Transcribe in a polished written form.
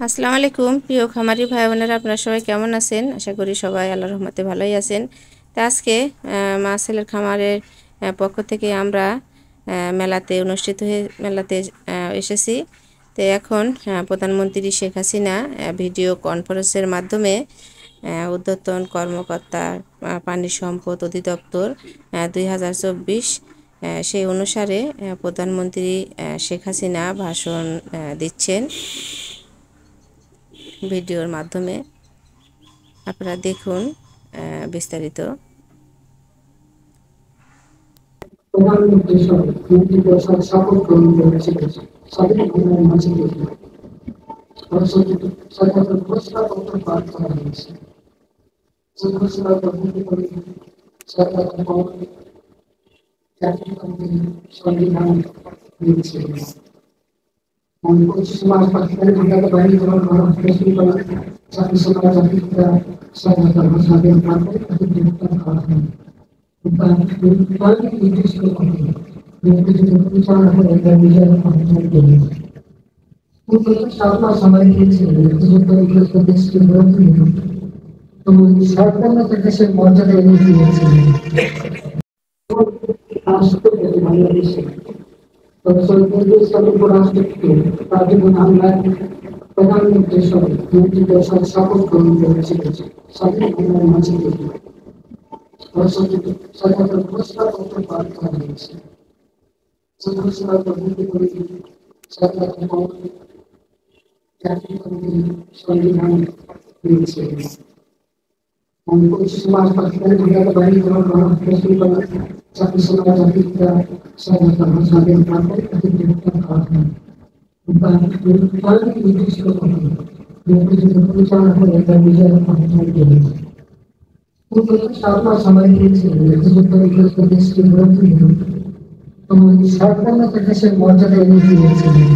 আসসালামু আলাইকুম প্রিয় খামারি ভাই বোনেরা, আপনারা সবাই কেমন আছেন? আশা করি সবাই আল্লাহর রহমতে ভালোই আছেন। তো আজকে মা ছেলের খামারের পক্ষ থেকে আমরা মেলাতে এসেছি। তো এখন প্রধানমন্ত্রী শেখ হাসিনা ভিডিও কনফারেন্সের মাধ্যমে ঊর্ধ্বতন কর্মকর্তা পানি সম্পদ অধিদপ্তর 2024 সেই অনুসারে প্রধানমন্ত্রী শেখ হাসিনা ভাষণ দিচ্ছেন ভিডিওর মাধ্যমে। আপনারা দেখুন বিস্তারিত। প্রধানমন্ত্রী শপথ গ্রহণ করেছে স্বাধীনতার মাঝে সরকার ঘোষণাপত্র পাঠ করা হয়েছে। যে ঘোষণা গ্রহণ করে সরকার সংবিধান দিয়েছে। 25 মার্চ পাকিস্তানের ঢাকাতে বাহিনী যখন গণহত্যা শুরু করে জাতির সরকার জাতির স্বাধীনতার ঘোষণা দেন, তারপরে তাকে গ্রেপ্তার করা হয়। নির্দিষ্ট করে পরিচালনা করে তার নিজের অর্জন করে 7 মাস সময় দিয়েছিলেন দেশকে বিরোধী এবং সর্বোন্নত দেশের মর্যাদা এনে দিয়েছিলেন রাষ্ট্রপতি বাংলাদেশে। উপরাষ্ট্রপতি তার জীবন হামলায় প্রধানমন্ত্রী শপথ গ্রহণ করেছিল স্বাধীনতার মাঝে সরকার ঘোষণাপত্র পাঠ করা হয়েছে। যে ঘোষণা গ্রহণ করে সরকার সংবিধান দিয়েছে। 25 মার্চ পাকিস্তানের ঢাকাতে বাহিনী যখন গণহত্যা শুরু করে জাতির সরকার জাতির স্বাধীনতার ঘোষণা দেন, তারপরে তাকে গ্রেপ্তার করা হয়। নির্দিষ্ট করে পরিচালনা করে তার নিজের অর্জন করে 7 মাস সময় দিয়েছিলেন দেশকে বিরোধী এবং সর্বোন্নত দেশের মর্যাদা এনে দিয়েছিলেন।